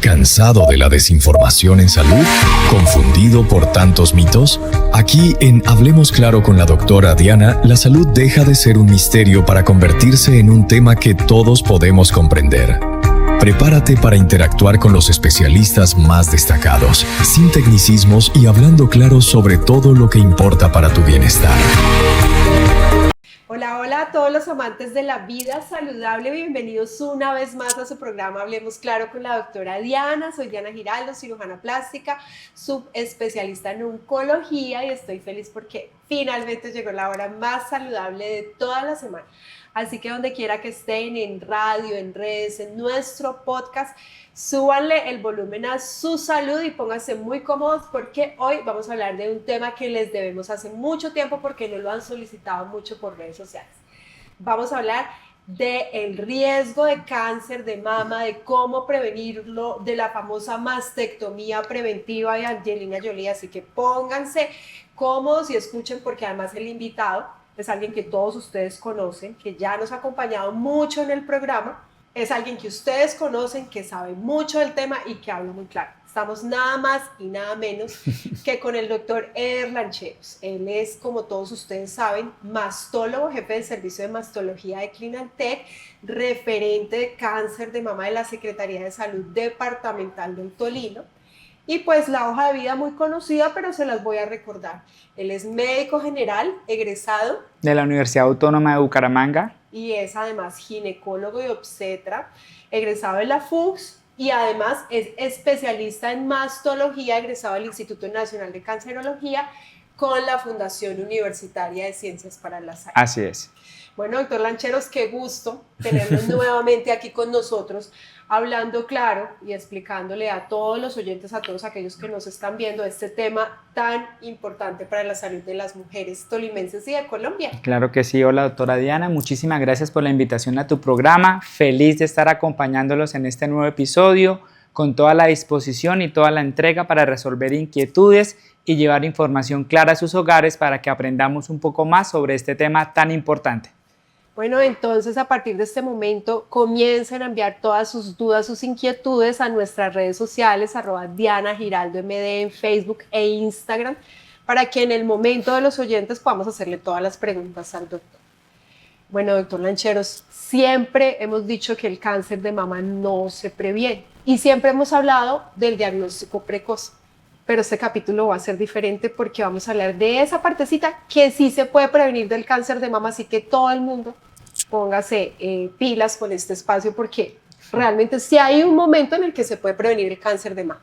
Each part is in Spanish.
¿Cansado de la desinformación en salud? ¿Confundido por tantos mitos? Aquí en Hablemos Claro con la doctora Diana, la salud deja de ser un misterio para convertirse en un tema que todos podemos comprender. Prepárate para interactuar con los especialistas más destacados, sin tecnicismos y hablando claro sobre todo lo que importa para tu bienestar. Hola, hola a todos los amantes de la vida saludable, bienvenidos una vez más a su programa Hablemos Claro con la doctora Diana. Soy Diana Giraldo, cirujana plástica, subespecialista en oncología y estoy feliz porque finalmente llegó la hora más saludable de toda la semana. Así que donde quiera que estén, en radio, en redes, en nuestro podcast, súbanle el volumen a su salud y pónganse muy cómodos porque hoy vamos a hablar de un tema que les debemos hace mucho tiempo porque nos lo han solicitado mucho por redes sociales. Vamos a hablar del riesgo de cáncer de mama, de cómo prevenirlo, de la famosa mastectomía preventiva de Angelina Jolie. Así que pónganse cómodos y escuchen porque además el invitado es alguien que todos ustedes conocen, que ya nos ha acompañado mucho en el programa, es alguien que ustedes conocen, que sabe mucho del tema y que habla muy claro. Estamos nada más y nada menos que con el doctor Eder Lancheros. Él es, como todos ustedes saben, mastólogo, jefe del servicio de mastología de Clinantec, referente de cáncer de mama de la Secretaría de Salud Departamental del Tolima. Y pues la hoja de vida muy conocida, pero se las voy a recordar. Él es médico general, egresado de la Universidad Autónoma de Bucaramanga. Y es además ginecólogo y obstetra, egresado de la FUCS y además es especialista en mastología, egresado del Instituto Nacional de Cancerología con la Fundación Universitaria de Ciencias para la Salud. Así es. Bueno, doctor Lancheros, qué gusto tenerlo nuevamente aquí con nosotros, hablando claro y explicándole a todos los oyentes, a todos aquellos que nos están viendo, este tema tan importante para la salud de las mujeres tolimenses y de Colombia. Claro que sí. Hola, doctora Diana. Muchísimas gracias por la invitación a tu programa. Feliz de estar acompañándolos en este nuevo episodio, con toda la disposición y toda la entrega para resolver inquietudes y llevar información clara a sus hogares para que aprendamos un poco más sobre este tema tan importante. Bueno, entonces a partir de este momento comiencen a enviar todas sus dudas, sus inquietudes a nuestras redes sociales, @DianaGiraldoMD en Facebook e Instagram, para que en el momento de los oyentes podamos hacerle todas las preguntas al doctor. Bueno, doctor Lancheros, siempre hemos dicho que el cáncer de mama no se previene y siempre hemos hablado del diagnóstico precoz. Pero este capítulo va a ser diferente porque vamos a hablar de esa partecita que sí se puede prevenir del cáncer de mama, así que todo el mundo póngase pilas con este espacio porque realmente sí hay un momento en el que se puede prevenir el cáncer de mama.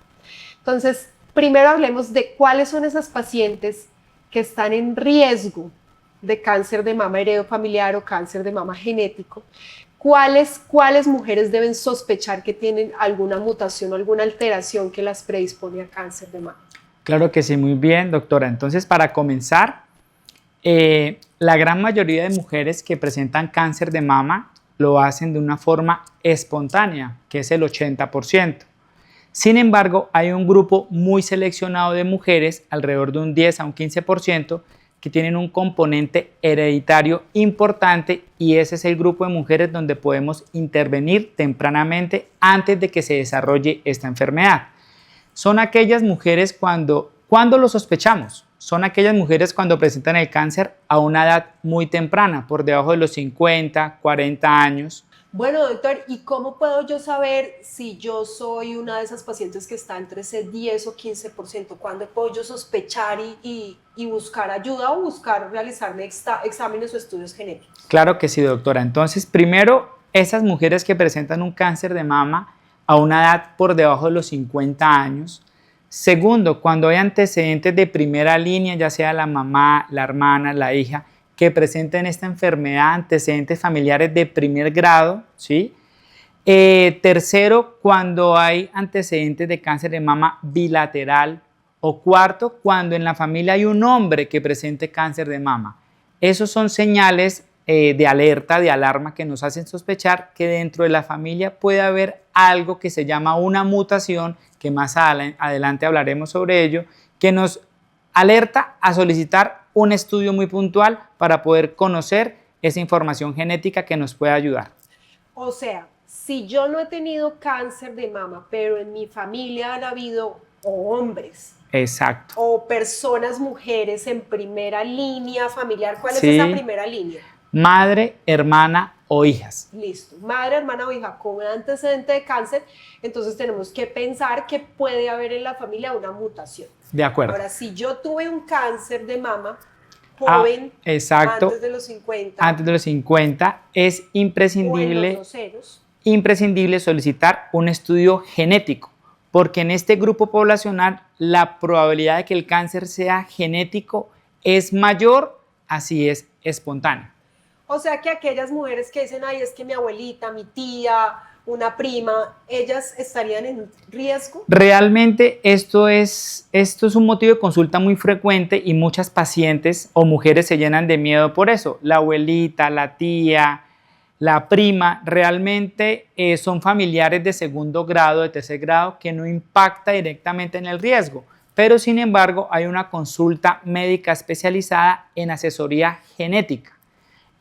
Entonces, primero hablemos de cuáles son esas pacientes que están en riesgo de cáncer de mama heredofamiliar o cáncer de mama genético. ¿Cuáles mujeres deben sospechar que tienen alguna mutación o alguna alteración que las predispone a cáncer de mama? Claro que sí, muy bien, doctora. Entonces, para comenzar, la gran mayoría de mujeres que presentan cáncer de mama lo hacen de una forma espontánea, que es el 80%. Sin embargo, hay un grupo muy seleccionado de mujeres, alrededor de un 10 a un 15%, que tienen un componente hereditario importante y ese es el grupo de mujeres donde podemos intervenir tempranamente antes de que se desarrolle esta enfermedad. Son aquellas mujeres cuando lo sospechamos, son aquellas mujeres cuando presentan el cáncer a una edad muy temprana, por debajo de los 50, 40 años. Bueno, doctor, ¿y cómo puedo yo saber si yo soy una de esas pacientes que está entre ese 10 o 15%? ¿Cuándo puedo yo sospechar y buscar ayuda o buscar realizarme exámenes o estudios genéticos? Claro que sí, doctora. Entonces, primero, esas mujeres que presentan un cáncer de mama a una edad por debajo de los 50 años. Segundo, cuando hay antecedentes de primera línea, ya sea la mamá, la hermana, la hija, que presenten esta enfermedad, antecedentes familiares de primer grado, ¿sí? Tercero, cuando hay antecedentes de cáncer de mama bilateral. O cuarto, cuando en la familia hay un hombre que presente cáncer de mama. Esos son señales de alerta, de alarma que nos hacen sospechar que dentro de la familia puede haber algo que se llama una mutación, que más adelante hablaremos sobre ello, que nos alerta a solicitar un estudio muy puntual para poder conocer esa información genética que nos puede ayudar. O sea, si yo no he tenido cáncer de mama, pero en mi familia han habido hombres, Exacto. o personas, mujeres en primera línea familiar, ¿cuál es Sí. esa primera línea? Madre, hermana o hijas. Listo, madre, hermana o hija con un antecedente de cáncer, entonces tenemos que pensar que puede haber en la familia una mutación. De acuerdo. Ahora, si yo tuve un cáncer de mama joven, exacto. antes de los 50, Antes de los 50, es o en imprescindible, los 2 imprescindible solicitar un estudio genético, porque en este grupo poblacional la probabilidad de que el cáncer sea genético es mayor, así es espontáneo. O sea que aquellas mujeres que dicen, ay, es que mi abuelita, mi tía, una prima, ellas estarían en riesgo. Realmente esto es un motivo de consulta muy frecuente y muchas pacientes o mujeres se llenan de miedo por eso. La abuelita, la tía, la prima, realmente son familiares de segundo grado, de tercer grado, que no impacta directamente en el riesgo. Pero sin embargo hay una consulta médica especializada en asesoría genética.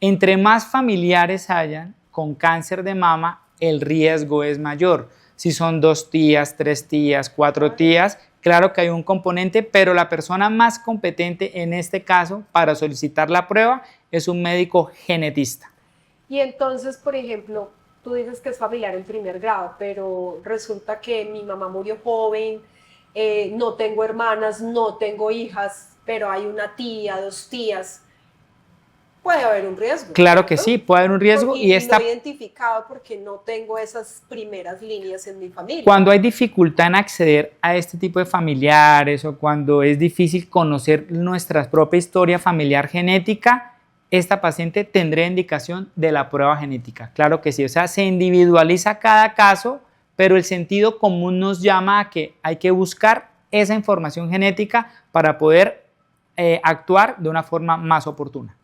Entre más familiares hayan con cáncer de mama, el riesgo es mayor. Si son 2 tías, 3 tías, 4 tías, claro que hay un componente, pero la persona más competente en este caso para solicitar la prueba es un médico genetista. Y entonces, por ejemplo, tú dices que es familiar en primer grado, pero resulta que mi mamá murió joven, no tengo hermanas, no tengo hijas, pero hay una tía, 2 tías. Puede haber un riesgo. Claro que sí, puede haber un riesgo y está no identificado porque no tengo esas primeras líneas en mi familia. Cuando hay dificultad en acceder a este tipo de familiares o cuando es difícil conocer nuestra propia historia familiar genética, esta paciente tendrá indicación de la prueba genética. Claro que sí, o sea, se individualiza cada caso, pero el sentido común nos llama a que hay que buscar esa información genética para poder actuar de una forma más oportuna.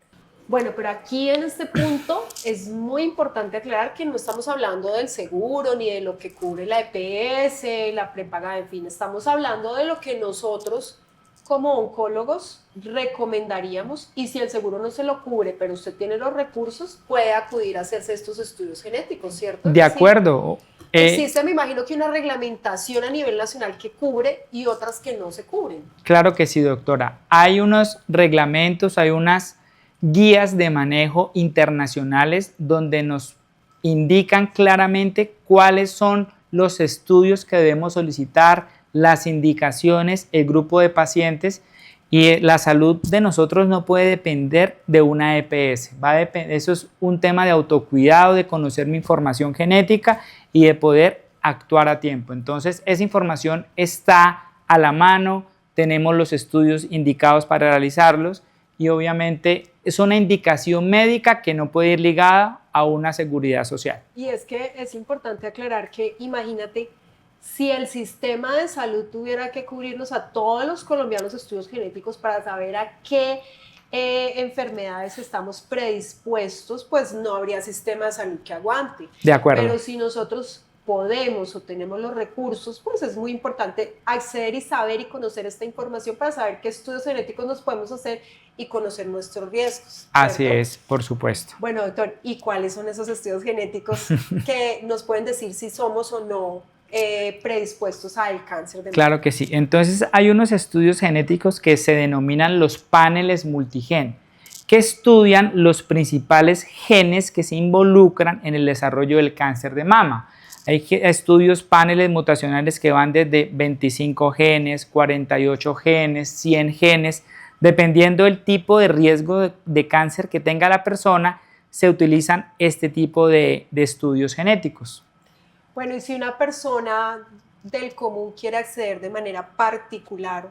Bueno, pero aquí en este punto es muy importante aclarar que no estamos hablando del seguro ni de lo que cubre la EPS, la prepaga, en fin, estamos hablando de lo que nosotros como oncólogos recomendaríamos, y si el seguro no se lo cubre, pero usted tiene los recursos, puede acudir a hacerse estos estudios genéticos, ¿cierto? De acuerdo. Existe, me imagino que una reglamentación a nivel nacional que cubre y otras que no se cubren. Claro que sí, doctora. Hay unos reglamentos, hay unas guías de manejo internacionales donde nos indican claramente cuáles son los estudios que debemos solicitar, las indicaciones, el grupo de pacientes, y la salud de nosotros no puede depender de una EPS. Eso es un tema de autocuidado, de conocer mi información genética y de poder actuar a tiempo. Entonces, esa información está a la mano, tenemos los estudios indicados para realizarlos, y obviamente es una indicación médica que no puede ir ligada a una seguridad social. Y es que es importante aclarar que, imagínate, si el sistema de salud tuviera que cubrirnos a todos los colombianos estudios genéticos para saber a qué enfermedades estamos predispuestos, pues no habría sistema de salud que aguante. De acuerdo. Pero si nosotros podemos o tenemos los recursos, pues es muy importante acceder y saber y conocer esta información para saber qué estudios genéticos nos podemos hacer y conocer nuestros riesgos. Así ¿cierto? es, por supuesto. Bueno, doctor, ¿y cuáles son esos estudios genéticos que nos pueden decir si somos o no predispuestos al cáncer de mama? Claro que sí. Entonces hay unos estudios genéticos que se denominan los paneles multigen, que estudian los principales genes que se involucran en el desarrollo del cáncer de mama. Hay estudios paneles mutacionales que van desde 25 genes, 48 genes, 100 genes. Dependiendo del tipo de riesgo de cáncer que tenga la persona, se utilizan este tipo de estudios genéticos. Bueno, y si una persona del común quiere acceder de manera particular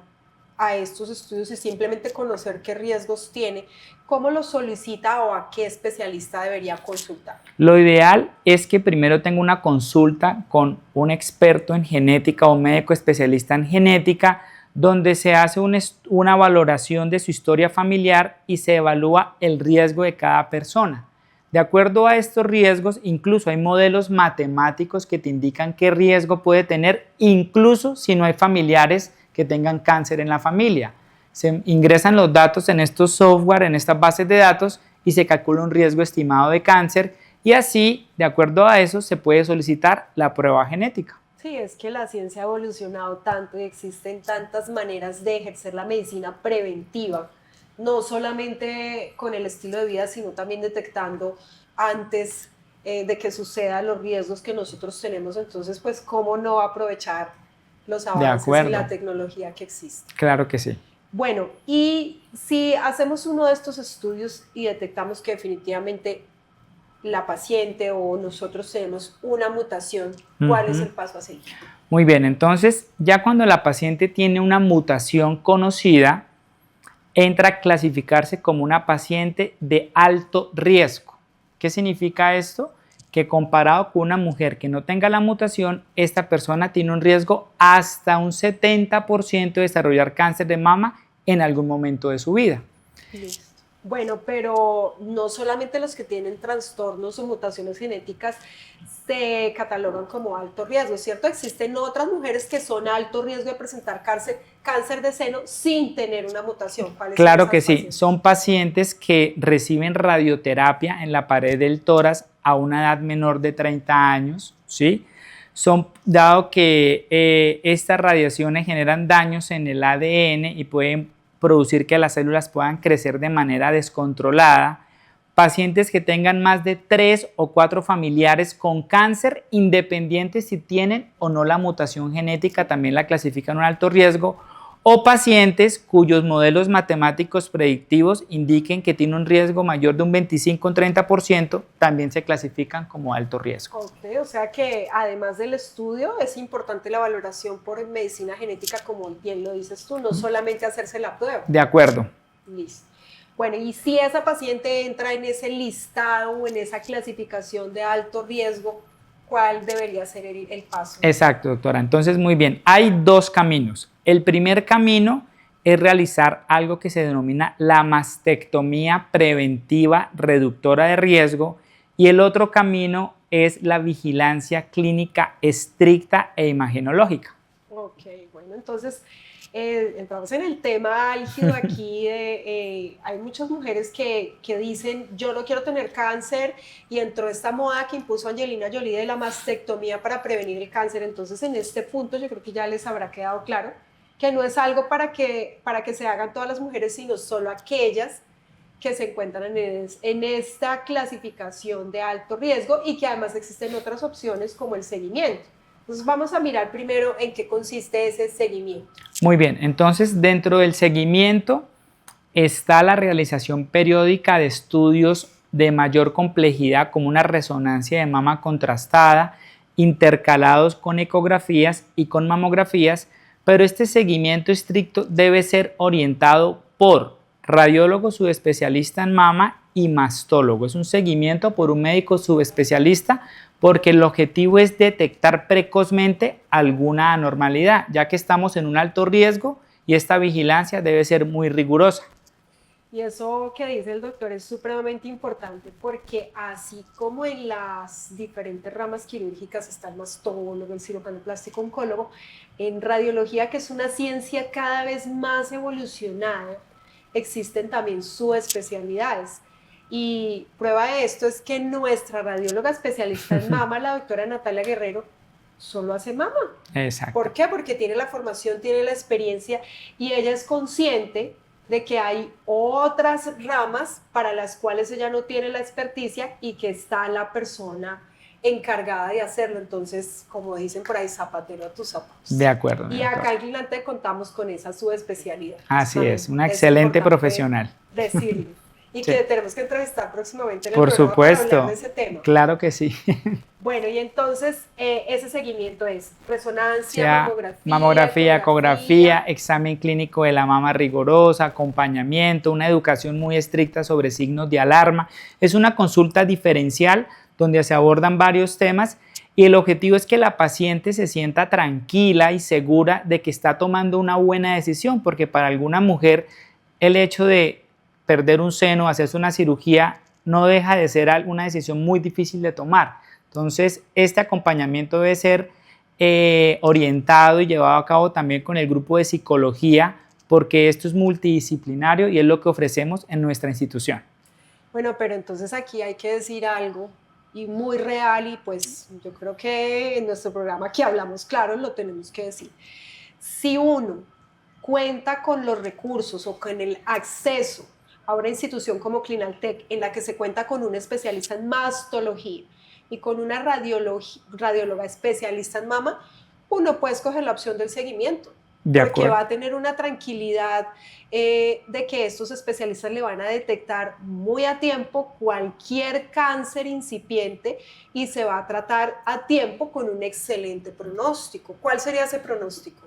a estos estudios y simplemente conocer qué riesgos tiene, ¿cómo lo solicita o a qué especialista debería consultar? Lo ideal es que primero tenga una consulta con un experto en genética o médico especialista en genética, donde se hace una valoración de su historia familiar y se evalúa el riesgo de cada persona. De acuerdo a estos riesgos, incluso hay modelos matemáticos que te indican qué riesgo puede tener, incluso si no hay familiares que tengan cáncer en la familia. Se ingresan los datos en estos software, en estas bases de datos, y se calcula un riesgo estimado de cáncer, y así, de acuerdo a eso, se puede solicitar la prueba genética. Sí, es que la ciencia ha evolucionado tanto y existen tantas maneras de ejercer la medicina preventiva, no solamente con el estilo de vida, sino también detectando antes de que sucedan los riesgos que nosotros tenemos. Entonces, pues, ¿cómo no aprovechar los avances y la tecnología que existe? Claro que sí. Bueno, y si hacemos uno de estos estudios y detectamos que definitivamente la paciente o nosotros tenemos una mutación, ¿cuál es el paso a seguir? Muy bien, entonces ya cuando la paciente tiene una mutación conocida, entra a clasificarse como una paciente de alto riesgo. ¿Qué significa esto? Que comparado con una mujer que no tenga la mutación, esta persona tiene un riesgo hasta un 70% de desarrollar cáncer de mama en algún momento de su vida. Listo. Bueno, pero no solamente los que tienen trastornos o mutaciones genéticas se catalogan como alto riesgo, ¿cierto? Existen otras mujeres que son alto riesgo de presentar cáncer de seno sin tener una mutación. Claro que sí, son pacientes que reciben radioterapia en la pared del tórax a una edad menor de 30 años, ¿sí? Dado que estas radiaciones generan daños en el ADN y pueden producir que las células puedan crecer de manera descontrolada, pacientes que tengan más de 3 o 4 familiares con cáncer, independiente si tienen o no la mutación genética, también la clasifican en un alto riesgo, o pacientes cuyos modelos matemáticos predictivos indiquen que tienen un riesgo mayor de un 25 o 30%, también se clasifican como alto riesgo. Okay, o sea que además del estudio es importante la valoración por medicina genética, como bien lo dices tú, no solamente hacerse la prueba. De acuerdo. Listo. Bueno, y si esa paciente entra en ese listado o en esa clasificación de alto riesgo, ¿cuál debería ser el paso? Exacto, doctora. Entonces, muy bien, hay dos caminos. El primer camino es realizar algo que se denomina la mastectomía preventiva reductora de riesgo, y el otro camino es la vigilancia clínica estricta e imagenológica. Ok, bueno, entonces entramos en el tema álgido aquí. Hay muchas mujeres que dicen, yo no quiero tener cáncer, y entró esta moda que impuso Angelina Jolie de la mastectomía para prevenir el cáncer. Entonces, en este punto yo creo que ya les habrá quedado claro que no es algo para que se hagan todas las mujeres, sino solo aquellas que se encuentran en esta clasificación de alto riesgo, y que además existen otras opciones como el seguimiento. Entonces vamos a mirar primero en qué consiste ese seguimiento. Muy bien, entonces dentro del seguimiento está la realización periódica de estudios de mayor complejidad, como una resonancia de mama contrastada, intercalados con ecografías y con mamografías, pero este seguimiento estricto debe ser orientado por radiólogo subespecialista en mama y mastólogo. Es un seguimiento por un médico subespecialista, porque el objetivo es detectar precozmente alguna anormalidad, ya que estamos en un alto riesgo y esta vigilancia debe ser muy rigurosa. Y eso que dice el doctor es supremamente importante, porque así como en las diferentes ramas quirúrgicas está el mastólogo, el cirujano plástico, oncólogo, en radiología, que es una ciencia cada vez más evolucionada, existen también subespecialidades. Y prueba de esto es que nuestra radióloga especialista en mama, la doctora Natalia Guerrero, solo hace mama. Exacto. ¿Por qué? Porque tiene la formación, tiene la experiencia, y ella es consciente de que hay otras ramas para las cuales ella no tiene la experticia y que está la persona encargada de hacerlo. Entonces, como dicen por ahí, zapatero a tus zapatos. De acuerdo. Y acá en Glinante contamos con esa subespecialidad. Así es, una excelente profesional. Decirle. Y Sí. que tenemos que entrevistar próximamente en el Por programa supuesto, para hablar de ese tema. Claro que sí. Bueno, y entonces ese seguimiento es resonancia, mamografía, ecografía, examen clínico de la mama rigurosa, acompañamiento, una educación muy estricta sobre signos de alarma. Es una consulta diferencial donde se abordan varios temas, y el objetivo es que la paciente se sienta tranquila y segura de que está tomando una buena decisión, porque para alguna mujer el hecho de perder un seno, hacerse una cirugía, no deja de ser una decisión muy difícil de tomar. Entonces, este acompañamiento debe ser orientado y llevado a cabo también con el grupo de psicología, porque esto es multidisciplinario y es lo que ofrecemos en nuestra institución. Bueno, pero entonces aquí hay que decir algo y muy real, y pues yo creo que en nuestro programa que hablamos claro lo tenemos que decir. Si uno cuenta con los recursos o con el acceso a una institución como Clinaltech, en la que se cuenta con un especialista en mastología y con una radióloga especialista en mama, uno puede escoger la opción del seguimiento. Porque va a tener una tranquilidad de que estos especialistas le van a detectar muy a tiempo cualquier cáncer incipiente y se va a tratar a tiempo con un excelente pronóstico. ¿Cuál sería ese pronóstico?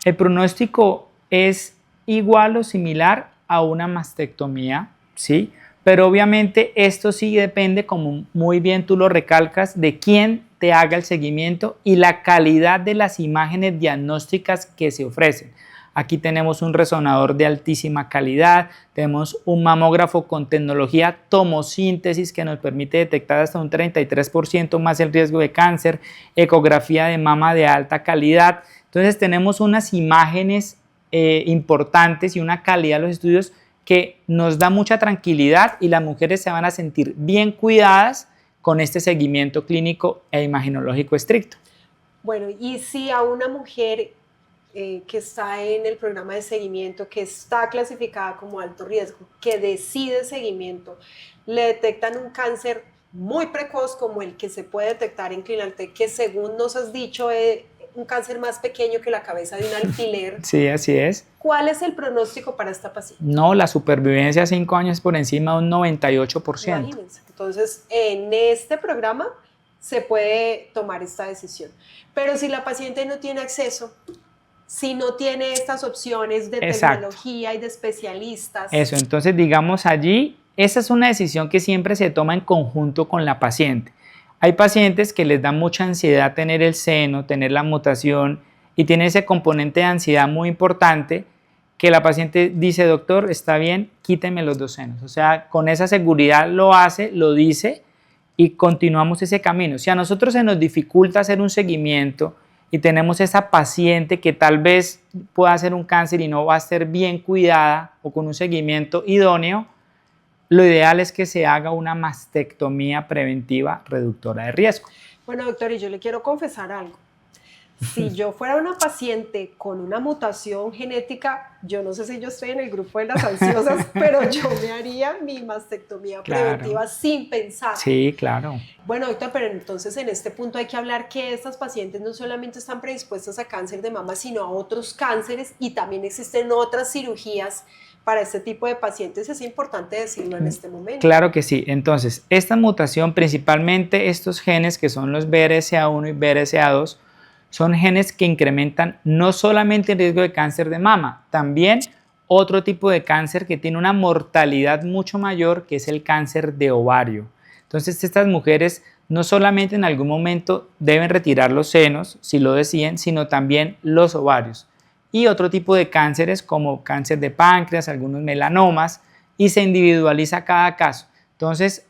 El pronóstico es igual o similar a una mastectomía, ¿sí? Pero obviamente esto sí depende, como muy bien tú lo recalcas, de quién te haga el seguimiento y la calidad de las imágenes diagnósticas que se ofrecen. Aquí tenemos un resonador de altísima calidad, tenemos un mamógrafo con tecnología tomosíntesis que nos permite detectar hasta un 33% más el riesgo de cáncer, ecografía de mama de alta calidad. Entonces tenemos unas imágenes importantes y una calidad de los estudios que nos da mucha tranquilidad, y las mujeres se van a sentir bien cuidadas con este seguimiento clínico e imagenológico estricto. Bueno, y si a una mujer que está en el programa de seguimiento, que está clasificada como alto riesgo, que decide seguimiento, le detectan un cáncer muy precoz como el que se puede detectar en Clinaltech, que según nos has dicho es un cáncer más pequeño que la cabeza de un alfiler. Sí, así es. ¿Cuál es el pronóstico para esta paciente? No, la supervivencia a 5 años por encima de un 98%. Imagínense. Entonces, en este programa se puede tomar esta decisión. Pero si la paciente no tiene acceso, si no tiene estas opciones de tecnología y de especialistas. Eso, entonces digamos allí, esa es una decisión que siempre se toma en conjunto con la paciente. Hay pacientes que les da mucha ansiedad tener el seno, tener la mutación, y tiene ese componente de ansiedad muy importante, que la paciente dice: doctor, está bien, quíteme los 2 senos. O sea, con esa seguridad lo hace, lo dice, y continuamos ese camino. Si a nosotros se nos dificulta hacer un seguimiento y tenemos esa paciente que tal vez pueda hacer un cáncer y no va a ser bien cuidada o con un seguimiento idóneo, lo ideal es que se haga una mastectomía preventiva reductora de riesgo. Bueno, doctor, y yo le quiero confesar algo. Si yo fuera una paciente con una mutación genética, yo no sé si yo estoy en el grupo de las ansiosas, pero yo me haría mi mastectomía preventiva sin pensar. Sí, claro. Bueno, doctor, pero entonces en este punto hay que hablar que estas pacientes no solamente están predispuestas a cáncer de mama, sino a otros cánceres, y también existen otras cirugías para este tipo de pacientes. Es importante decirlo en este momento. Claro que sí. Entonces, esta mutación, principalmente estos genes que son los BRCA1 y BRCA2, son genes que incrementan no solamente el riesgo de cáncer de mama, también otro tipo de cáncer que tiene una mortalidad mucho mayor, que es el cáncer de ovario. Entonces, estas mujeres no solamente en algún momento deben retirar los senos, si lo deciden, sino también los ovarios. Y otro tipo de cánceres como cáncer de páncreas, algunos melanomas, y se individualiza cada caso. Entonces,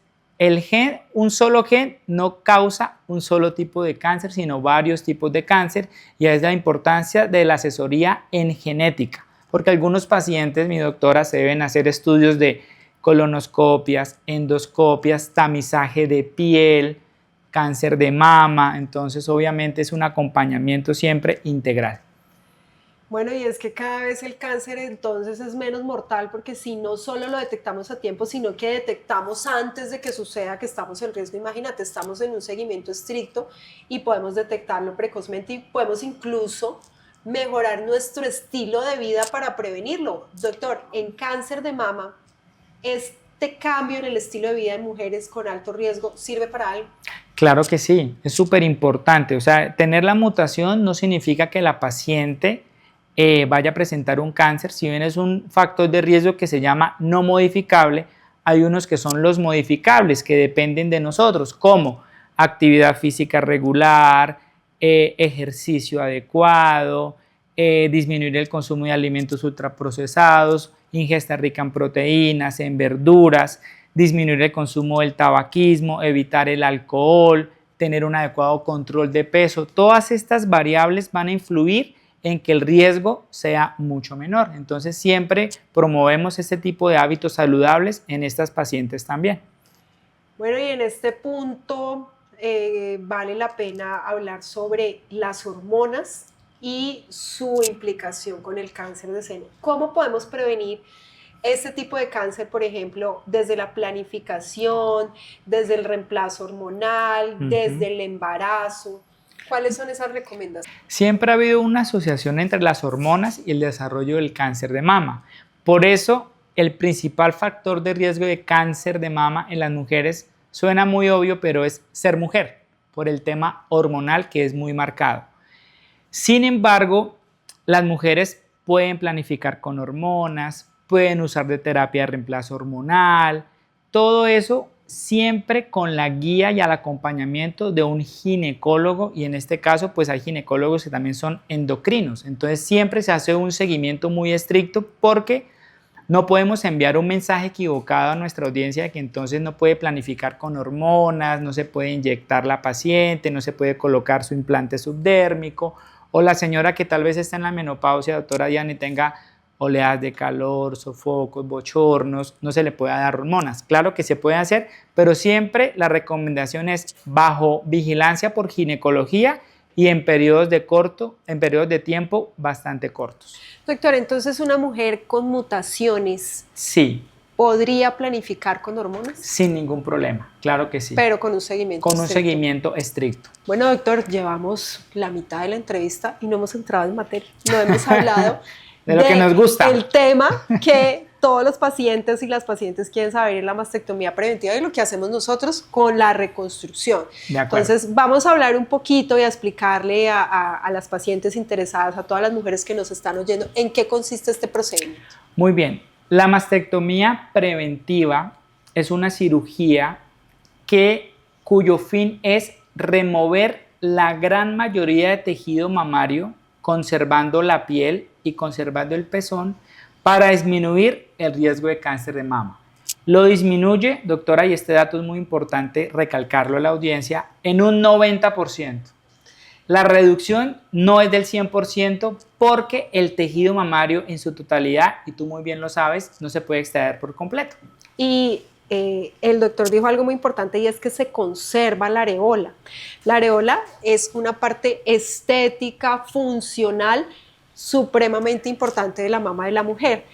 un solo gen no causa un solo tipo de cáncer, sino varios tipos de cáncer, y es la importancia de la asesoría en genética, porque algunos pacientes, mi doctora, se deben hacer estudios de colonoscopias, endoscopias, tamizaje de piel, cáncer de mama. Entonces, obviamente es un acompañamiento siempre integral. Bueno, y es que cada vez el cáncer entonces es menos mortal, porque si no solo lo detectamos a tiempo, sino que detectamos antes de que suceda que estamos en riesgo. Imagínate, estamos en un seguimiento estricto y podemos detectarlo precozmente, y podemos incluso mejorar nuestro estilo de vida para prevenirlo. Doctor, en cáncer de mama, ¿este cambio en el estilo de vida de mujeres con alto riesgo sirve para algo? Claro que sí, es súper importante. O sea, tener la mutación no significa que la paciente vaya a presentar un cáncer. Si bien es un factor de riesgo que se llama no modificable, hay unos que son los modificables, que dependen de nosotros, como actividad física regular, ejercicio adecuado, disminuir el consumo de alimentos ultraprocesados, ingesta rica en proteínas, en verduras, disminuir el consumo del tabaquismo, evitar el alcohol, tener un adecuado control de peso. Todas estas variables van a influir en que el riesgo sea mucho menor. Entonces, siempre promovemos este tipo de hábitos saludables en estas pacientes también. Bueno, y en este punto vale la pena hablar sobre las hormonas y su implicación con el cáncer de seno. ¿Cómo podemos prevenir este tipo de cáncer, por ejemplo, desde la planificación, desde el reemplazo hormonal, desde el embarazo? ¿Cuáles son esas recomendaciones? Siempre ha habido una asociación entre las hormonas y el desarrollo del cáncer de mama. Por eso, el principal factor de riesgo de cáncer de mama en las mujeres suena muy obvio, pero es ser mujer, por el tema hormonal que es muy marcado. Sin embargo, las mujeres pueden planificar con hormonas, pueden usar de terapia de reemplazo hormonal, todo eso siempre con la guía y el acompañamiento de un ginecólogo, y en este caso pues hay ginecólogos que también son endocrinos. Entonces siempre se hace un seguimiento muy estricto, porque no podemos enviar un mensaje equivocado a nuestra audiencia de que entonces no puede planificar con hormonas, no se puede inyectar la paciente, no se puede colocar su implante subdérmico, o la señora que tal vez está en la menopausia, doctora Diana, y tenga oleadas de calor, sofocos, bochornos, no se le puede dar hormonas. Claro que se puede hacer, pero siempre la recomendación es bajo vigilancia por ginecología y en periodos de tiempo bastante cortos. Doctor, entonces una mujer con mutaciones, sí, ¿podría planificar con hormonas? Sin ningún problema, claro que sí. Pero con un seguimiento estricto. Un seguimiento estricto. Bueno, doctor, llevamos la mitad de la entrevista y no hemos entrado en materia. No hemos hablado de lo que nos gusta. El tema que todos los pacientes y las pacientes quieren saber es la mastectomía preventiva y lo que hacemos nosotros con la reconstrucción. De acuerdo. Entonces, vamos a hablar un poquito y a explicarle a las pacientes interesadas, a todas las mujeres que nos están oyendo, en qué consiste este procedimiento. Muy bien. La mastectomía preventiva es una cirugía cuyo fin es remover la gran mayoría de tejido mamario, conservando la piel y conservando el pezón, para disminuir el riesgo de cáncer de mama. Lo disminuye, doctora, y este dato es muy importante recalcarlo a la audiencia, en un 90%. La reducción no es del 100% porque el tejido mamario en su totalidad, y tú muy bien lo sabes, no se puede extraer por completo. Y el doctor dijo algo muy importante, y es que se conserva la areola. La areola es una parte estética, funcional, supremamente importante de la mama de la mujer.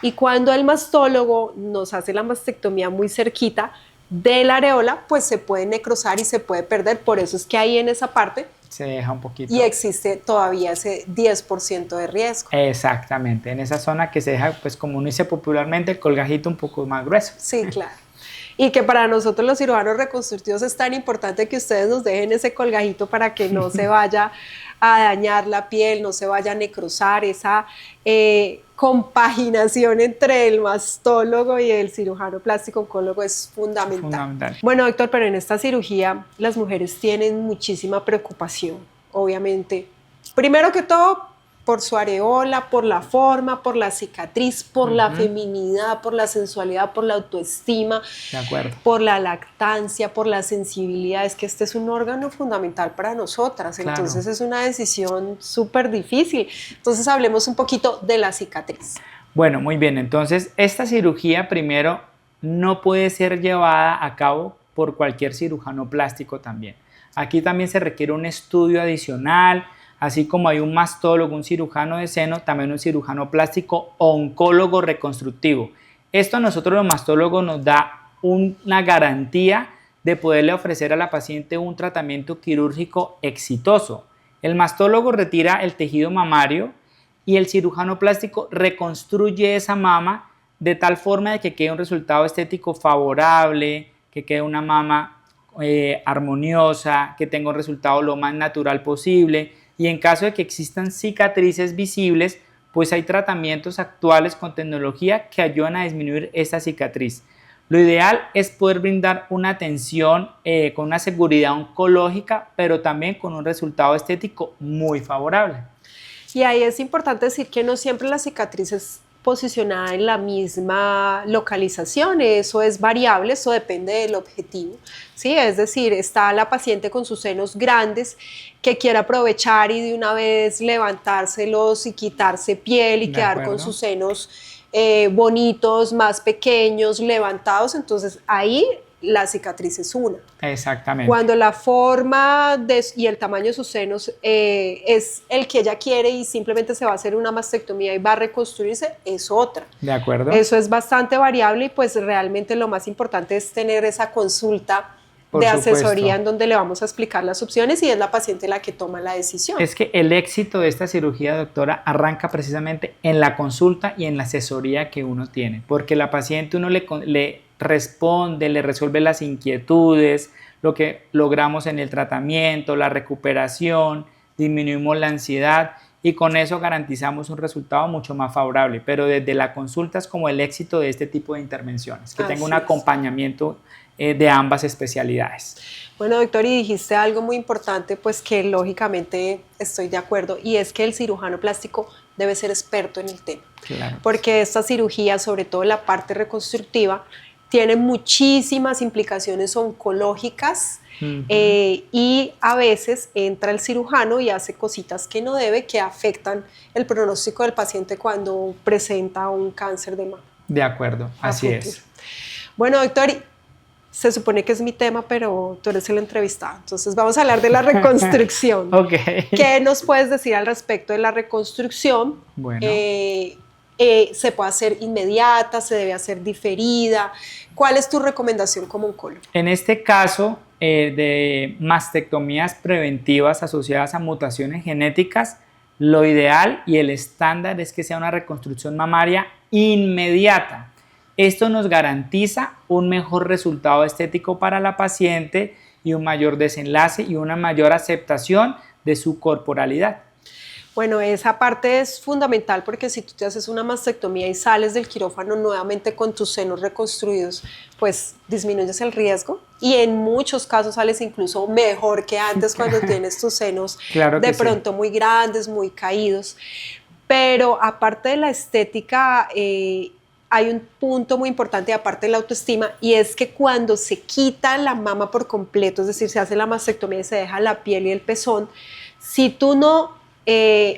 Y cuando el mastólogo nos hace la mastectomía muy cerquita de la areola, pues se puede necrosar y se puede perder. Por eso es que ahí en esa parte se deja un poquito. Y existe todavía ese 10% de riesgo. Exactamente, en esa zona que se deja, pues como uno dice popularmente, el colgajito un poco más grueso. Sí, claro. Y que para nosotros los cirujanos reconstructivos es tan importante que ustedes nos dejen ese colgajito para que no se vaya a dañar la piel, no se vaya a necrosar. Esa compaginación entre el mastólogo y el cirujano plástico oncólogo es fundamental. Bueno, doctor, pero en esta cirugía las mujeres tienen muchísima preocupación, obviamente. Primero que todo, por su areola, por la forma, por la cicatriz, por la feminidad, por la sensualidad, por la autoestima, de acuerdo, por la lactancia, por la sensibilidad. Es que este es un órgano fundamental para nosotras, claro. Entonces es una decisión súper difícil. Entonces hablemos un poquito de la cicatriz. Bueno, muy bien. Entonces esta cirugía primero no puede ser llevada a cabo por cualquier cirujano plástico también. Aquí también se requiere un estudio adicional. Así como hay un mastólogo, un cirujano de seno, también un cirujano plástico oncólogo reconstructivo. Esto a nosotros los mastólogos nos da una garantía de poderle ofrecer a la paciente un tratamiento quirúrgico exitoso. El mastólogo retira el tejido mamario y el cirujano plástico reconstruye esa mama de tal forma de que quede un resultado estético favorable, que quede una mama armoniosa, que tenga un resultado lo más natural posible. Y en caso de que existan cicatrices visibles, pues hay tratamientos actuales con tecnología que ayudan a disminuir esta cicatriz. Lo ideal es poder brindar una atención con una seguridad oncológica, pero también con un resultado estético muy favorable. Y ahí es importante decir que no siempre la cicatriz es posicionada en la misma localización, eso es variable, eso depende del objetivo, ¿sí? Es decir, está la paciente con sus senos grandes que quiere aprovechar y de una vez levantárselos y quitarse piel y quedar con sus senos bonitos, más pequeños, levantados. Entonces ahí la cicatriz es una. Exactamente. Cuando la forma y el tamaño de sus senos es el que ella quiere y simplemente se va a hacer una mastectomía y va a reconstruirse, es otra. De acuerdo. Eso es bastante variable y pues realmente lo más importante es tener esa consulta de asesoría en donde le vamos a explicar las opciones y es la paciente la que toma la decisión. Es que el éxito de esta cirugía, doctora, arranca precisamente en la consulta y en la asesoría que uno tiene, porque la paciente uno le responde, le resuelve las inquietudes, lo que logramos en el tratamiento, la recuperación, disminuimos la ansiedad y con eso garantizamos un resultado mucho más favorable, pero desde la consulta es como el éxito de este tipo de intervenciones, que tenga un acompañamiento de ambas especialidades. Bueno, doctor, y dijiste algo muy importante, pues que lógicamente estoy de acuerdo, y es que el cirujano plástico debe ser experto en el tema. Claro. Porque esta cirugía, sobre todo la parte reconstructiva, tiene muchísimas implicaciones oncológicas y a veces entra el cirujano y hace cositas que no debe, que afectan el pronóstico del paciente cuando presenta un cáncer de mama. De acuerdo, así es. Bueno, doctor, se supone que es mi tema, pero tú eres el entrevistado. Entonces vamos a hablar de la reconstrucción. Okay. ¿Qué nos puedes decir al respecto de la reconstrucción? Bueno. ¿Se puede hacer inmediata? ¿Se debe hacer diferida? ¿Cuál es tu recomendación como oncólogo? En este caso de mastectomías preventivas asociadas a mutaciones genéticas, lo ideal y el estándar es que sea una reconstrucción mamaria inmediata. Esto nos garantiza un mejor resultado estético para la paciente y un mayor desenlace y una mayor aceptación de su corporalidad. Bueno, esa parte es fundamental porque si tú te haces una mastectomía y sales del quirófano nuevamente con tus senos reconstruidos, pues disminuyes el riesgo y en muchos casos sales incluso mejor que antes cuando tienes tus senos de pronto muy grandes, muy caídos. Pero aparte de la estética, hay un punto muy importante aparte de la autoestima y es que cuando se quita la mama por completo, es decir, se hace la mastectomía y se deja la piel y el pezón, si tú no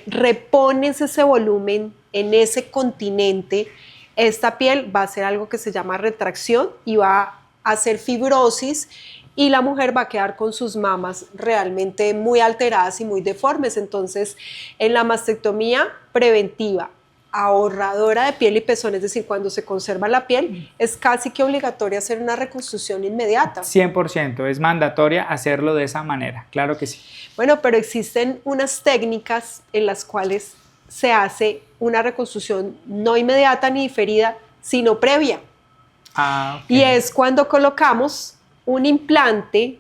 repones ese volumen en ese continente, esta piel va a hacer algo que se llama retracción y va a hacer fibrosis y la mujer va a quedar con sus mamas realmente muy alteradas y muy deformes. Entonces, en la mastectomía preventiva, ahorradora de piel y pezón, es decir, cuando se conserva la piel, es casi que obligatorio hacer una reconstrucción inmediata. 100%, es mandatoria hacerlo de esa manera, claro que sí. Bueno, pero existen unas técnicas en las cuales se hace una reconstrucción no inmediata ni diferida, sino previa. Okay. Y es cuando colocamos un implante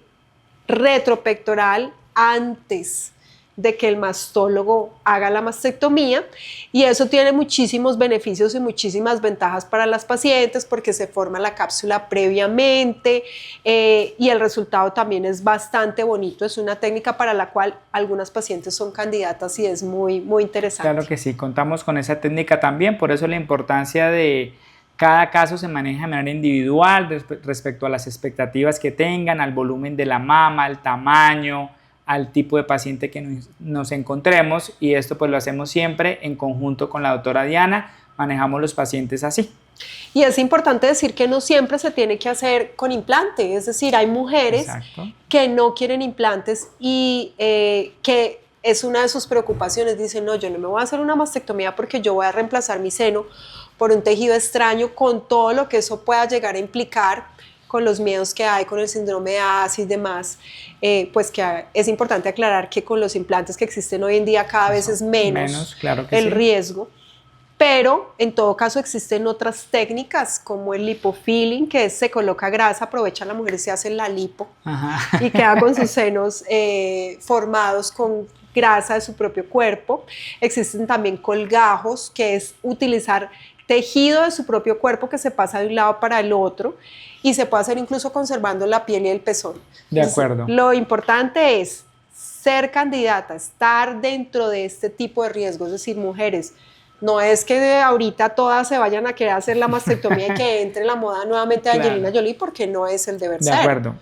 retropectoral antes de que el mastólogo haga la mastectomía y eso tiene muchísimos beneficios y muchísimas ventajas para las pacientes porque se forma la cápsula previamente y el resultado también es bastante bonito. Es una técnica para la cual algunas pacientes son candidatas y es muy, muy interesante. Claro que sí, contamos con esa técnica también, por eso la importancia de cada caso se maneja de manera individual respecto a las expectativas que tengan, al volumen de la mama, al tamaño, al tipo de paciente que nos encontremos y esto pues lo hacemos siempre en conjunto con la doctora Diana, manejamos los pacientes así. Y es importante decir que no siempre se tiene que hacer con implante, es decir, hay mujeres que no quieren implantes y que es una de sus preocupaciones, dicen no, yo no me voy a hacer una mastectomía porque yo voy a reemplazar mi seno por un tejido extraño con todo lo que eso pueda llegar a implicar, con los miedos que hay, con el síndrome de Assis y demás, pues que es importante aclarar que con los implantes que existen hoy en día cada vez es menos claro que el riesgo, pero en todo caso existen otras técnicas como el lipofilling, que se coloca grasa, aprovecha la mujer y se hace la lipo y queda con sus senos formados con grasa de su propio cuerpo. Existen también colgajos, que es utilizar tejido de su propio cuerpo que se pasa de un lado para el otro y se puede hacer incluso conservando la piel y el pezón. De acuerdo. Entonces, lo importante es ser candidata, estar dentro de este tipo de riesgos, es decir, mujeres, no es que ahorita todas se vayan a querer hacer la mastectomía y que entre en la moda nuevamente de Angelina Jolie, porque no es el deber ser. De acuerdo.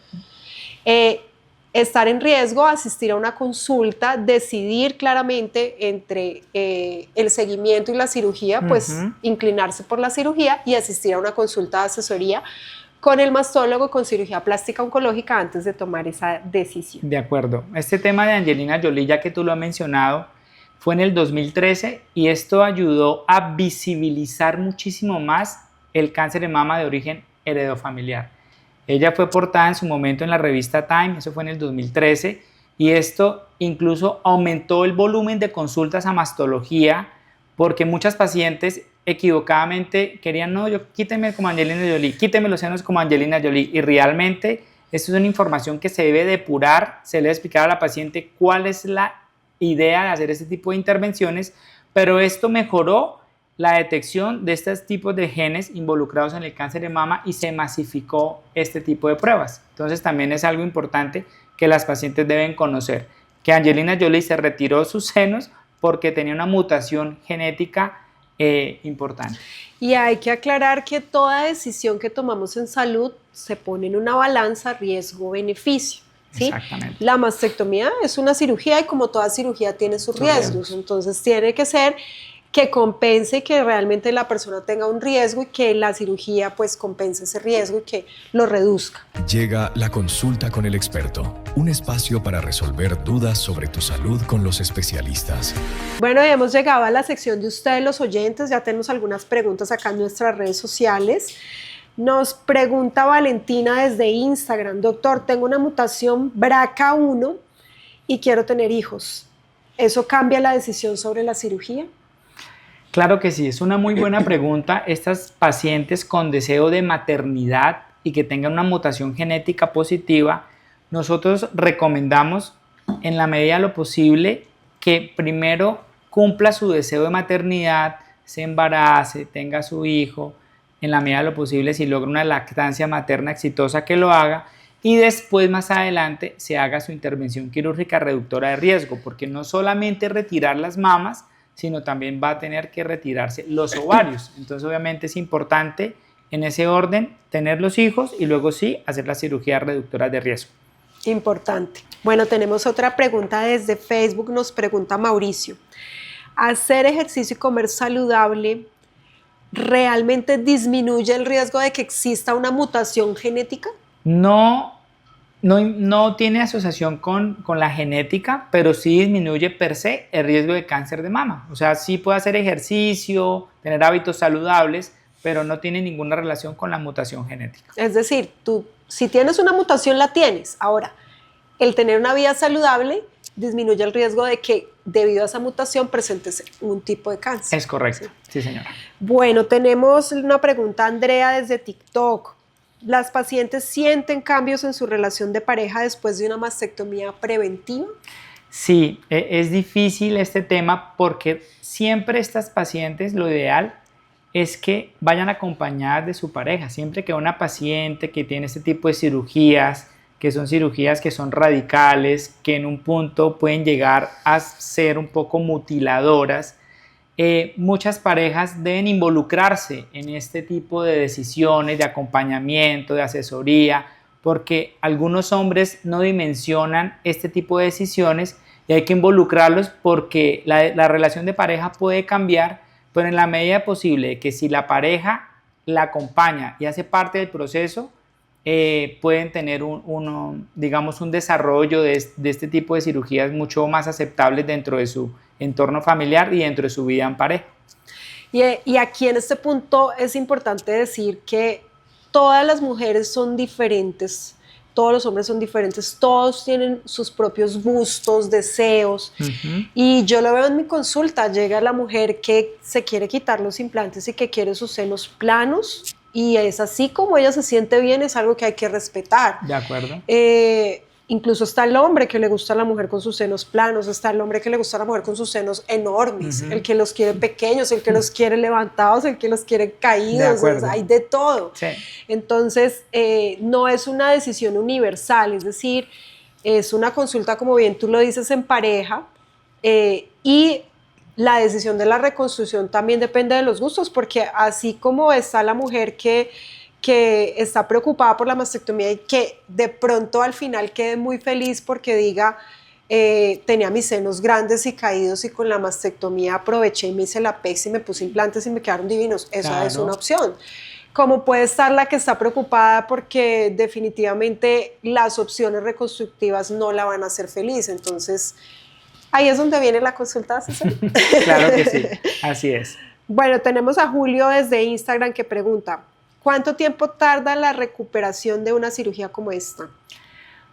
Estar en riesgo, asistir a una consulta, decidir claramente entre el seguimiento y la cirugía, pues inclinarse por la cirugía y asistir a una consulta de asesoría con el mastólogo con cirugía plástica oncológica antes de tomar esa decisión. De acuerdo. Este tema de Angelina Jolie, ya que tú lo has mencionado, fue en el 2013 y esto ayudó a visibilizar muchísimo más el cáncer de mama de origen heredofamiliar. Ella fue portada en su momento en la revista Time, eso fue en el 2013, y esto incluso aumentó el volumen de consultas a mastología porque muchas pacientes equivocadamente querían, no, yo quíteme como Angelina Jolie, quíteme los senos como Angelina Jolie, y realmente esto es una información que se debe depurar, se le debe explicar a la paciente cuál es la idea de hacer este tipo de intervenciones, pero esto mejoró la detección de estos tipos de genes involucrados en el cáncer de mama y se masificó este tipo de pruebas. Entonces también es algo importante que las pacientes deben conocer, que Angelina Jolie se retiró sus senos porque tenía una mutación genética importante. Y hay que aclarar que toda decisión que tomamos en salud se pone en una balanza riesgo-beneficio. ¿sí? Exactamente. La mastectomía es una cirugía y como toda cirugía tiene sus riesgos, entonces tiene que ser que compense que realmente la persona tenga un riesgo y que la cirugía pues compense ese riesgo y que lo reduzca. Llega la consulta con el experto, un espacio para resolver dudas sobre tu salud con los especialistas. Bueno, hemos llegado a la sección de ustedes los oyentes, ya tenemos algunas preguntas acá en nuestras redes sociales. Nos pregunta Valentina desde Instagram, doctor, tengo una mutación BRCA1 y quiero tener hijos. ¿Eso cambia la decisión sobre la cirugía? Claro que sí, es una muy buena pregunta. Estas pacientes con deseo de maternidad y que tengan una mutación genética positiva, nosotros recomendamos en la medida de lo posible que primero cumpla su deseo de maternidad, se embarace, tenga su hijo, en la medida de lo posible si logra una lactancia materna exitosa que lo haga y después más adelante se haga su intervención quirúrgica reductora de riesgo, porque no solamente retirar las mamas, sino también va a tener que retirarse los ovarios. Entonces obviamente es importante en ese orden tener los hijos y luego sí hacer la cirugía reductora de riesgo. Importante. Bueno, tenemos otra pregunta desde Facebook, nos pregunta Mauricio. ¿Hacer ejercicio y comer saludable realmente disminuye el riesgo de que exista una mutación genética? No tiene asociación con la genética, pero sí disminuye per se el riesgo de cáncer de mama. O sea, sí puede hacer ejercicio, tener hábitos saludables, pero no tiene ninguna relación con la mutación genética. Es decir, tú si tienes una mutación la tienes. Ahora, el tener una vida saludable disminuye el riesgo de que debido a esa mutación presentes un tipo de cáncer. Es correcto, sí señora. Bueno, tenemos una pregunta, Andrea, desde TikTok. ¿Las pacientes sienten cambios en su relación de pareja después de una mastectomía preventiva? Sí, es difícil este tema porque siempre estas pacientes lo ideal es que vayan acompañadas de su pareja. Siempre que una paciente que tiene este tipo de cirugías, que son radicales, que en un punto pueden llegar a ser un poco mutiladoras, muchas parejas deben involucrarse en este tipo de decisiones, de acompañamiento, de asesoría, porque algunos hombres no dimensionan este tipo de decisiones y hay que involucrarlos porque la relación de pareja puede cambiar, pero en la medida posible que si la pareja la acompaña y hace parte del proceso, pueden tener un desarrollo de este tipo de cirugías mucho más aceptables dentro de su entorno familiar y dentro de su vida en pareja. Y aquí en este punto es importante decir que todas las mujeres son diferentes, todos los hombres son diferentes, todos tienen sus propios gustos, deseos. Y yo lo veo en mi consulta, llega la mujer que se quiere quitar los implantes y que quiere sus senos planos y es así como ella se siente bien, es algo que hay que respetar. De acuerdo. Incluso está el hombre que le gusta a la mujer con sus senos planos, está el hombre que le gusta a la mujer con sus senos enormes, el que los quiere pequeños, el que los quiere levantados, el que los quiere caídos, hay de todo. Sí. Entonces, no es una decisión universal, es decir, es una consulta, como bien tú lo dices, en pareja, y la decisión de la reconstrucción también depende de los gustos, porque así como está la mujer que está preocupada por la mastectomía y que de pronto al final quede muy feliz porque diga, tenía mis senos grandes y caídos y con la mastectomía aproveché y me hice la PEX y me puse implantes y me quedaron divinos. Esa es una opción. como puede estar la que está preocupada porque definitivamente las opciones reconstructivas no la van a hacer feliz. Entonces, ahí es donde viene la consulta de asesoría. Claro que sí, así es. Bueno, tenemos a Julio desde Instagram que pregunta, ¿cuánto tiempo tarda la recuperación de una cirugía como esta?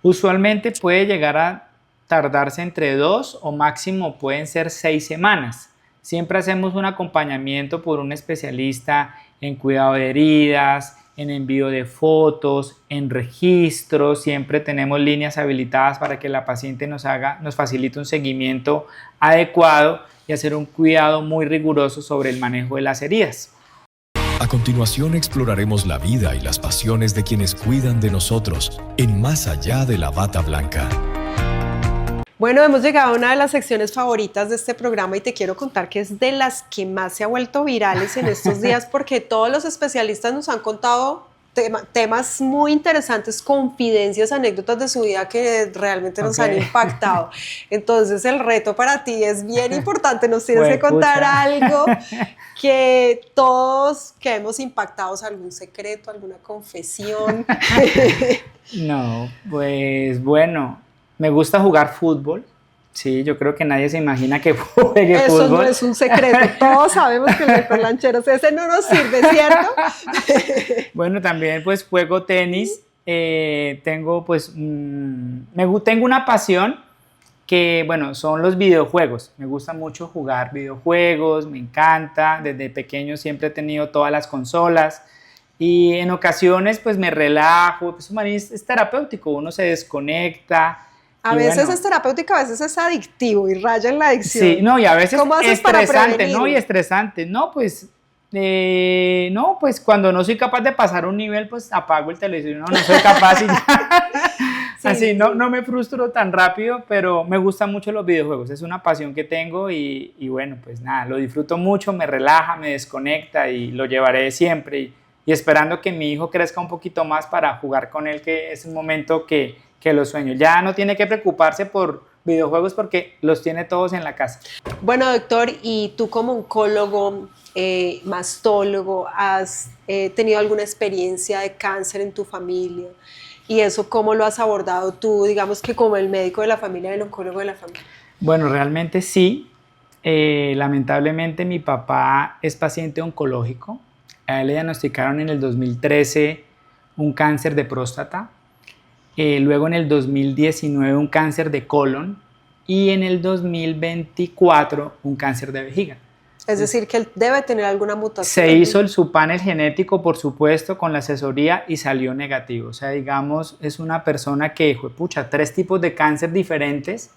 Usualmente puede llegar a tardarse entre 2 o máximo pueden ser 6 semanas. Siempre hacemos un acompañamiento por un especialista en cuidado de heridas, en envío de fotos, en registro. Siempre tenemos líneas habilitadas para que la paciente nos facilite un seguimiento adecuado y hacer un cuidado muy riguroso sobre el manejo de las heridas. A continuación exploraremos la vida y las pasiones de quienes cuidan de nosotros en Más allá de la bata blanca. Bueno, hemos llegado a una de las secciones favoritas de este programa y te quiero contar que es de las que más se ha vuelto virales en estos días porque todos los especialistas nos han contado temas muy interesantes, confidencias, anécdotas de su vida que realmente nos han impactado. Entonces el reto para ti es bien importante, nos tienes que contar algo que todos quedemos impactados, algún secreto, alguna confesión. No, pues bueno, me gusta jugar fútbol. Sí, yo creo que nadie se imagina que juegue fútbol. Eso no es un secreto, todos sabemos que el doctor Lancheros ese no nos sirve, ¿cierto? Bueno, también pues juego tenis, tengo pues, tengo una pasión que bueno, son los videojuegos. Me gusta mucho jugar videojuegos, me encanta, desde pequeño siempre he tenido todas las consolas y en ocasiones pues me relajo, pues es terapéutico, uno se desconecta. A veces es terapéutico, a veces es adictivo y raya en la adicción. Sí, no, y a veces ¿Cómo haces estresante, para prevenir? ¿no? Y estresante. No, pues cuando no soy capaz de pasar un nivel, pues apago el televisor. No soy capaz y ya. Sí, así, sí. no me frustro tan rápido, pero me gustan mucho los videojuegos. Es una pasión que tengo y bueno, pues nada, lo disfruto mucho, me relaja, me desconecta y lo llevaré siempre. Y esperando que mi hijo crezca un poquito más para jugar con él, que es un momento que lo sueño. Ya no tiene que preocuparse por videojuegos porque los tiene todos en la casa. Bueno, doctor, y tú como oncólogo, mastólogo, ¿has tenido alguna experiencia de cáncer en tu familia? ¿Y eso cómo lo has abordado tú, digamos que como el médico de la familia, el oncólogo de la familia? Bueno, realmente sí. Lamentablemente mi papá es paciente oncológico. A él le diagnosticaron en el 2013 un cáncer de próstata. Luego en el 2019 un cáncer de colon y en el 2024 un cáncer de vejiga. Es decir, que él debe tener alguna mutación. Se hizo su panel genético, por supuesto, con la asesoría y salió negativo. O sea, digamos, es una persona que, pucha, 3 tipos de cáncer diferentes,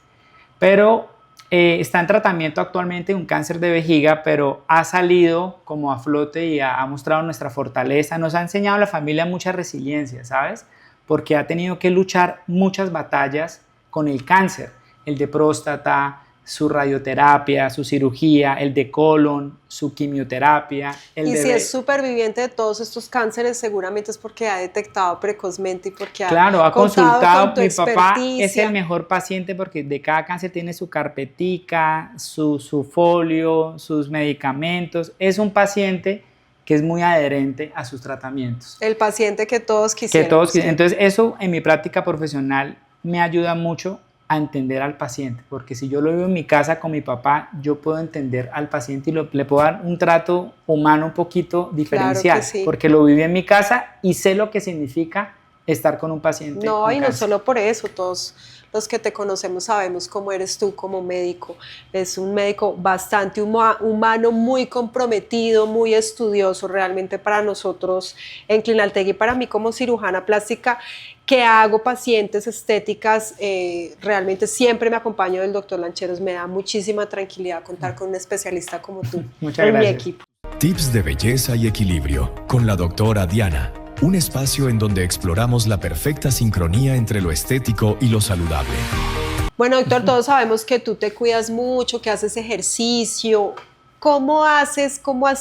pero está en tratamiento actualmente un cáncer de vejiga, pero ha salido como a flote y ha mostrado nuestra fortaleza. Nos ha enseñado a la familia mucha resiliencia, ¿sabes? Porque ha tenido que luchar muchas batallas con el cáncer, el de próstata, su radioterapia, su cirugía, el de colon, su quimioterapia. Y si es superviviente de todos estos cánceres, seguramente es porque ha detectado precozmente y porque ha consultado. con Mi papá experticia. Es el mejor paciente porque de cada cáncer tiene su carpetica, su folio, sus medicamentos. Es un paciente que es muy adherente a sus tratamientos. El paciente que todos quisiéramos. Entonces eso en mi práctica profesional me ayuda mucho a entender al paciente, porque si yo lo vivo en mi casa con mi papá, yo puedo entender al paciente y le puedo dar un trato humano un poquito diferencial, claro que sí. Porque lo viví en mi casa y sé lo que significa estar con un paciente. No, con y cáncer. no solo por eso, todos los que te conocemos sabemos cómo eres tú como médico. Es un médico bastante humano, muy comprometido, muy estudioso realmente para nosotros en Clinaltegui, para mí como cirujana plástica que hago pacientes estéticas, realmente siempre me acompaño del doctor Lancheros, me da muchísima tranquilidad contar con un especialista como tú Muchas en gracias. mi equipo. Tips de belleza y equilibrio con la doctora Diana. Un espacio en donde exploramos la perfecta sincronía entre lo estético y lo saludable. Bueno, doctor, todos sabemos que tú te cuidas mucho, que haces ejercicio. ¿Cómo has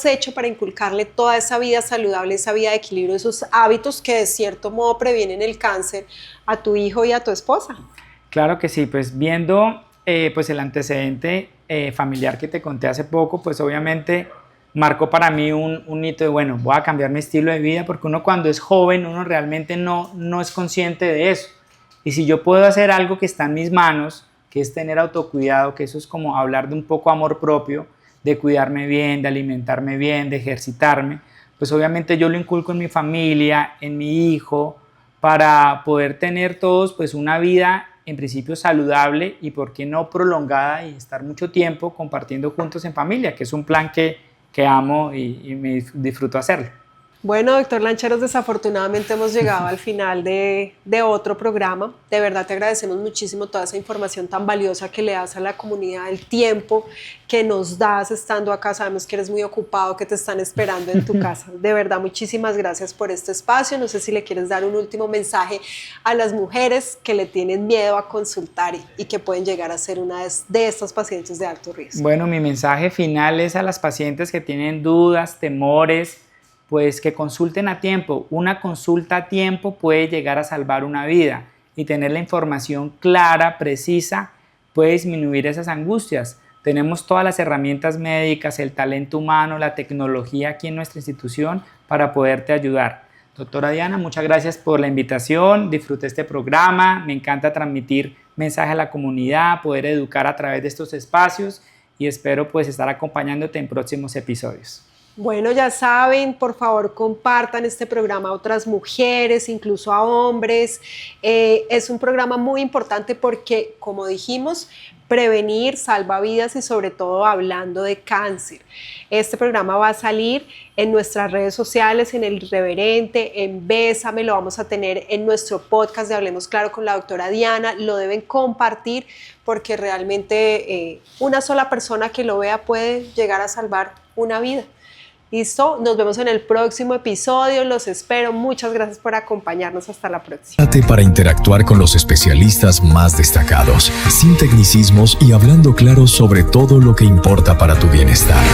hecho para inculcarle toda esa vida saludable, esa vida de equilibrio, esos hábitos que de cierto modo previenen el cáncer a tu hijo y a tu esposa? Claro que sí, pues viendo pues el antecedente familiar que te conté hace poco, pues obviamente marcó para mí un hito de, bueno, voy a cambiar mi estilo de vida, porque uno cuando es joven, uno realmente no es consciente de eso. Y si yo puedo hacer algo que está en mis manos, que es tener autocuidado, que eso es como hablar de un poco amor propio, de cuidarme bien, de alimentarme bien, de ejercitarme, pues obviamente yo lo inculco en mi familia, en mi hijo, para poder tener todos pues una vida en principio saludable y por qué no prolongada y estar mucho tiempo compartiendo juntos en familia, que es un plan que amo y me disfruto hacerlo. Bueno, doctor Lancheros, desafortunadamente hemos llegado al final de otro programa. De verdad te agradecemos muchísimo toda esa información tan valiosa que le das a la comunidad, el tiempo que nos das estando acá. Sabemos que eres muy ocupado, que te están esperando en tu casa. De verdad, muchísimas gracias por este espacio. No sé si le quieres dar un último mensaje a las mujeres que le tienen miedo a consultar y que pueden llegar a ser una de estas pacientes de alto riesgo. Bueno, mi mensaje final es a las pacientes que tienen dudas, temores, pues que consulten a tiempo. Una consulta a tiempo puede llegar a salvar una vida y tener la información clara, precisa, puede disminuir esas angustias. Tenemos todas las herramientas médicas, el talento humano, la tecnología aquí en nuestra institución para poderte ayudar. Doctora Diana, muchas gracias por la invitación, disfruté este programa, me encanta transmitir mensaje a la comunidad, poder educar a través de estos espacios y espero pues estar acompañándote en próximos episodios. Bueno, ya saben, por favor compartan este programa a otras mujeres, incluso a hombres. Es un programa muy importante porque, como dijimos, prevenir salva vidas y sobre todo hablando de cáncer. Este programa va a salir en nuestras redes sociales, en El Irreverente, en Bésame, lo vamos a tener en nuestro podcast de Hablemos Claro con la doctora Diana. Lo deben compartir porque realmente una sola persona que lo vea puede llegar a salvar una vida. Listo, nos vemos en el próximo episodio, los espero, muchas gracias por acompañarnos, hasta la próxima. Para interactuar con los especialistas más destacados, sin tecnicismos y hablando claro sobre todo lo que importa para tu bienestar.